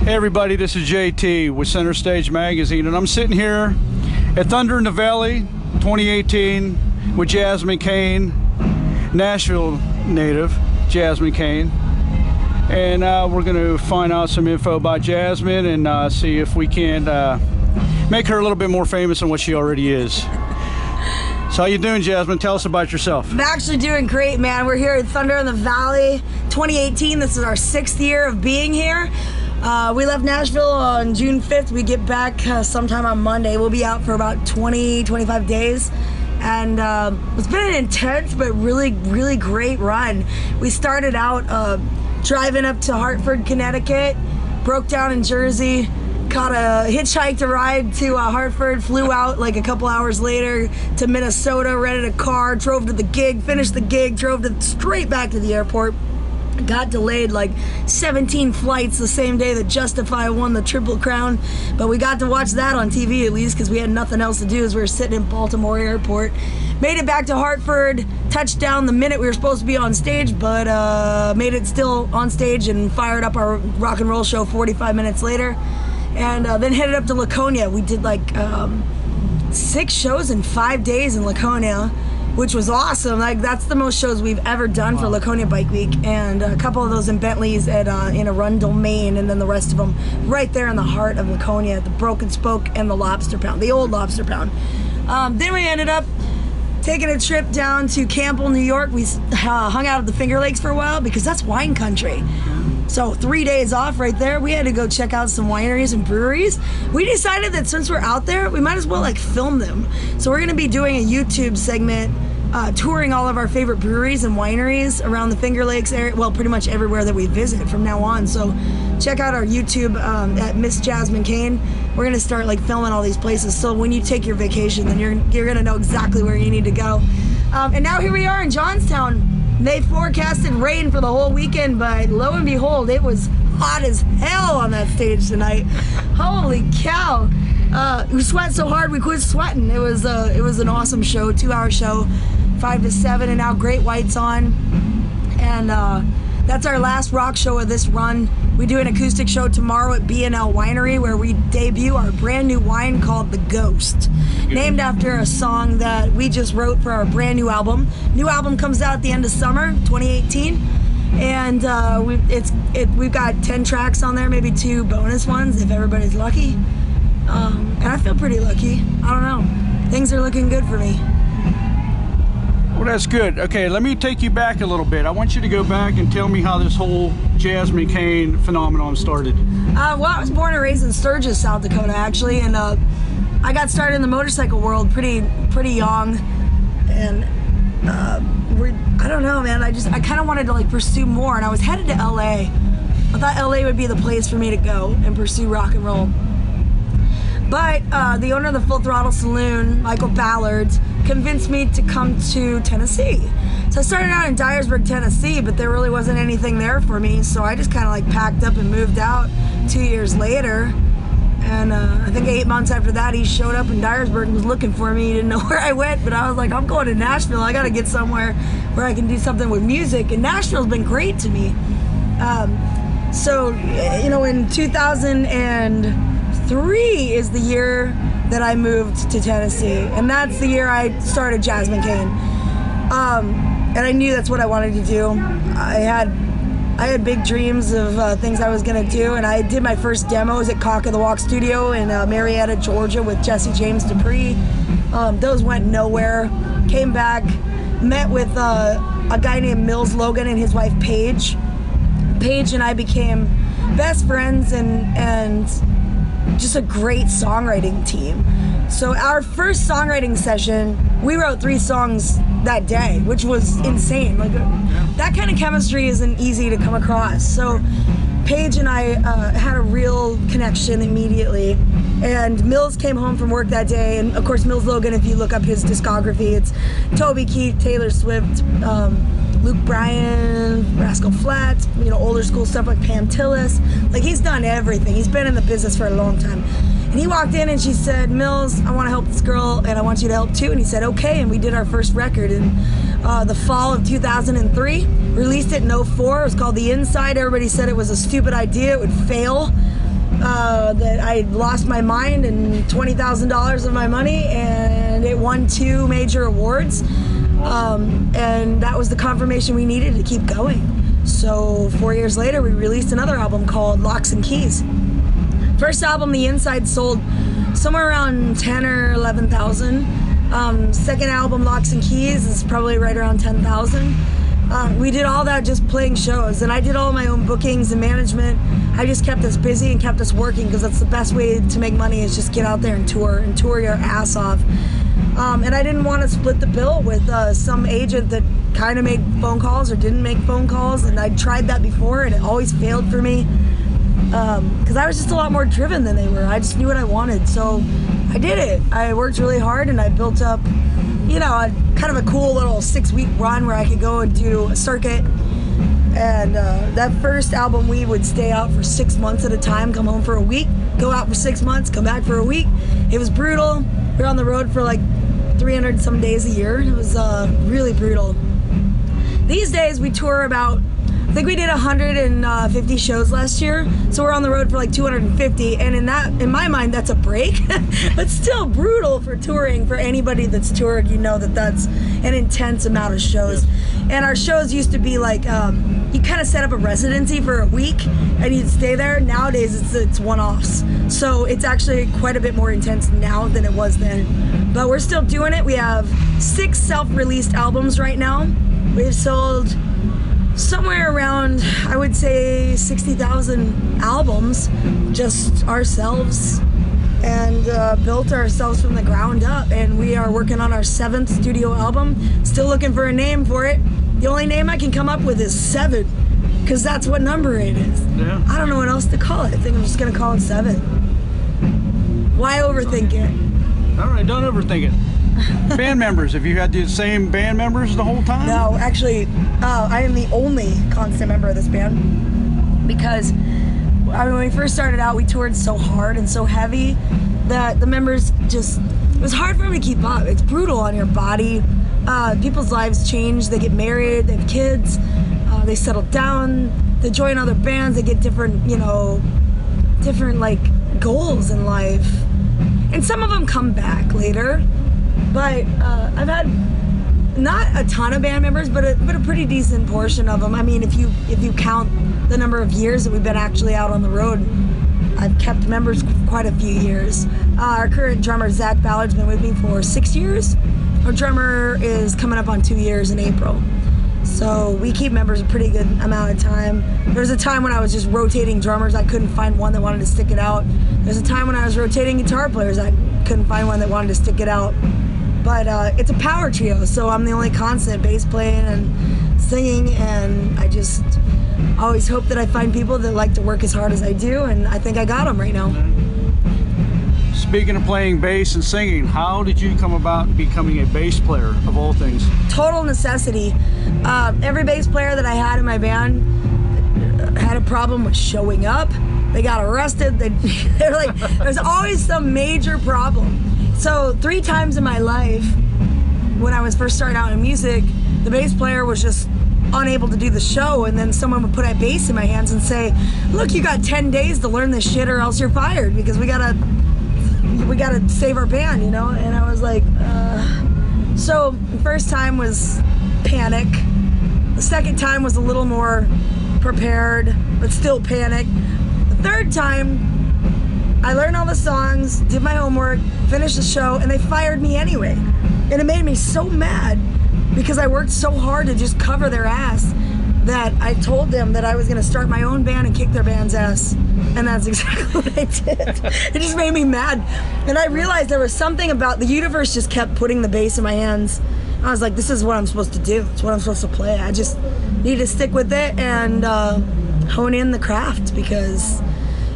Hey everybody, this is JT with Center Stage Magazine, and I'm sitting here at Thunder in the Valley 2018 with Jasmine Cain, Nashville native Jasmine Cain, and we're going to find out some info about Jasmine and see if we can make her a little bit more famous than what she already is. So how you doing, Jasmine? Tell us about yourself. I'm actually doing great, man. We're here at Thunder in the Valley 2018. This is our 6th year of being here. We left Nashville on June 5th. We get back sometime on Monday. We'll be out for about 20-25 days. And it's been an intense but really great run. We started out driving up to Hartford, Connecticut, broke down in Jersey, caught a hitchhiked a ride to Hartford, flew out like a couple hours later to Minnesota, rented a car, drove to the gig, finished the gig, drove straight back to the airport. Got delayed like 17 flights the same day that Justify won the Triple Crown, but we got to watch that on TV at least because we had nothing else to do as we were sitting in Baltimore Airport. Made it back to Hartford, touched down the minute we were supposed to be on stage, but made it still on stage and fired up our rock and roll show 45 minutes later, and then headed up to Laconia. We did like 6 shows in 5 days in Laconia, which was awesome. Like, that's the most shows we've ever done for Laconia Bike Week, and a couple of those in Bentley's at in Arundel, Maine, and then the rest of them right there in the heart of Laconia, at the Broken Spoke and the Lobster Pound, the old Lobster Pound. Then we ended up taking a trip down to Campbell, New York. We hung out at the Finger Lakes for a while because that's wine country. So 3 days off right there. We had to go check out some wineries and breweries. We decided that since we're out there, we might as well like film them. So we're gonna be doing a YouTube segment touring all of our favorite breweries and wineries around the Finger Lakes area, well, pretty much everywhere that we visit from now on. So check out our YouTube at Miss Jasmine Cain. We're gonna start like filming all these places. So when you take your vacation, then you're gonna know exactly where you need to go. And now here we are in Johnstown. They forecasted rain for the whole weekend, but lo and behold, it was hot as hell on that stage tonight. Holy cow. We sweat so hard we quit sweating. It was an awesome show, 2-hour show, 5 to 7, and now Great White's on. And that's our last rock show of this run. We do an acoustic show tomorrow at B&L Winery where we debut our brand new wine called The Ghost, named after a song that we just wrote for our brand new album. New album comes out at the end of summer 2018, and we've got 10 tracks on there, maybe 2 bonus ones if everybody's lucky. And I feel pretty lucky. I don't know. Things are looking good for me. Well, that's good. Okay, let me take you back a little bit. I want you to go back and tell me how this whole Jasmine Cain phenomenon started. Well, I was born and raised in Sturgis, South Dakota, actually, and I got started in the motorcycle world pretty young, and I don't know, man. I kind of wanted to like pursue more, and I was headed to LA. I thought LA would be the place for me to go and pursue rock and roll. But the owner of the Full Throttle Saloon, Michael Ballard, convinced me to come to Tennessee. So I started out in Dyersburg, Tennessee, but there really wasn't anything there for me, so I just kind of like packed up and moved out 2 years later. And I think 8 months after that, he showed up in Dyersburg and was looking for me. He didn't know where I went, but I was like, I'm going to Nashville. I got to get somewhere where I can do something with music, and Nashville's been great to me. So, you know, in 2003 is the year that I moved to Tennessee, and that's the year I started Jasmine Cain. And I knew that's what I wanted to do. I had big dreams of things I was gonna do, and I did my first demos at Cock of the Walk Studio in Marietta, Georgia with Jesse James Dupree. Those went nowhere. Came back, met with a guy named Mills Logan and his wife Paige. Paige and I became best friends and just a great songwriting team. So our first songwriting session, we wrote 3 songs that day, which was insane. Like that kind of chemistry isn't easy to come across. So Paige and I had a real connection immediately. And Mills came home from work that day, and of course Mills Logan, if you look up his discography, it's Toby Keith, Taylor Swift, Luke Bryan, Rascal Flatts, you know, older school stuff like Pam Tillis. Like, he's done everything. He's been in the business for a long time. And he walked in and she said, Mills, I want to help this girl and I want you to help too. And he said, okay. And we did our first record in the fall of 2003. Released it in 2004. It was called The Inside. Everybody said it was a stupid idea. It would fail. that I lost my mind and $20,000 of my money, and it won 2 major awards. And that was the confirmation we needed to keep going. So 4 years later, we released another album called Locks and Keys. First album, The Inside, sold somewhere around 10 or 11,000. Second album, Locks and Keys, is probably right around 10,000. We did all that just playing shows, and I did all my own bookings and management. I just kept us busy and kept us working, because that's the best way to make money, is just get out there and tour your ass off. And I didn't want to split the bill with some agent that kind of made phone calls or didn't make phone calls, and I tried that before and it always failed for me, because I was just a lot more driven than they were. I just knew what I wanted, so I did it. I worked really hard, and I built up, you know, kind of a cool little 6-week run where I could go and do a circuit. And that first album, we would stay out for 6 months at a time, come home for a week, go out for 6 months, come back for a week. It was brutal. We were on the road for like 300 some days a year. It was really brutal. These days we tour about, I think we did 150 shows last year, so we're on the road for like 250, and in my mind, that's a break. But still brutal for touring. For anybody that's toured, you know that that's an intense amount of shows. And our shows used to be like, you kind of set up a residency for a week and you'd stay there. Nowadays it's one-offs, so it's actually quite a bit more intense now than it was then. But we're still doing it. We have 6 self-released albums right now. We've sold somewhere around, I would say, 60,000 albums, just ourselves, and built ourselves from the ground up. And we are working on our 7th studio album. Still looking for a name for it. The only name I can come up with is 7, because that's what number it is. Yeah. I don't know what else to call it. I think I'm just gonna call it 7. Why overthink it? All right, don't overthink it. Band members, have you had the same band members the whole time? No, actually, I am the only constant member of this band, because when we first started out, we toured so hard and so heavy that the members just, it was hard for them to keep up. It's brutal on your body. People's lives change. They get married, they have kids, they settle down, they join other bands, they get different, you know, different like goals in life. And some of them come back later. But I've had not a ton of band members, but a pretty decent portion of them. I mean, if you count the number of years that we've been actually out on the road, I've kept members quite a few years. Our current drummer, Zach Ballard's been with me for 6 years. Our drummer is coming up on 2 years in April. So we keep members a pretty good amount of time. There was a time when I was just rotating drummers. I couldn't find one that wanted to stick it out. There's a time when I was rotating guitar players. I couldn't find one that wanted to stick it out. But it's a power trio, so I'm the only constant bass playing and singing, and I just always hope that I find people that like to work as hard as I do, and I think I got them right now. Speaking of playing bass and singing, how did you come about becoming a bass player, of all things? Total necessity. Every bass player that I had in my band had a problem with showing up. They got arrested. They're like, there's always some major problem. So 3 times in my life, when I was first starting out in music, the bass player was just unable to do the show, and then someone would put a bass in my hands and say, look, you got 10 days to learn this shit or else you're fired, because we gotta save our band, you know? And I was like, So the first time was panic. The second time was a little more prepared, but still panic. The third time, I learned all the songs, did my homework, finished the show, and they fired me anyway. And it made me so mad, because I worked so hard to just cover their ass, that I told them that I was gonna start my own band and kick their band's ass. And that's exactly what I did. It just made me mad. And I realized there was something about, the universe just kept putting the bass in my hands. I was like, this is what I'm supposed to do. It's what I'm supposed to play. I just need to stick with it and hone in the craft, because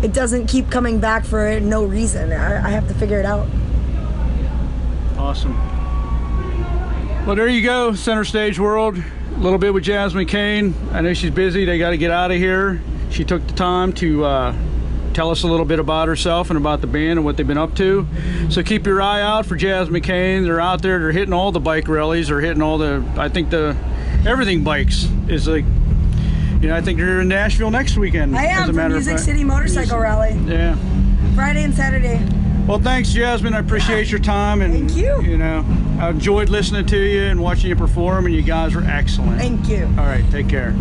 it doesn't keep coming back for no reason. I have to figure it out. Awesome. Well, there you go, Center Stage World. A little bit with Jasmine Cain. I know she's busy. They got to get out of here. She took the time to tell us a little bit about herself and about the band and what they've been up to. So keep your eye out for Jasmine Cain. They're out there. They're hitting all the bike rallies. They're hitting all the, I think the everything bikes is like, Yeah, I think you're in Nashville next weekend. I am, as a for matter Music of fact. City Motorcycle Rally. Yeah. Friday and Saturday. Well, thanks, Jasmine. I appreciate your time. And, Thank you. You know, I enjoyed listening to you and watching you perform, and you guys are excellent. Thank you. All right, take care.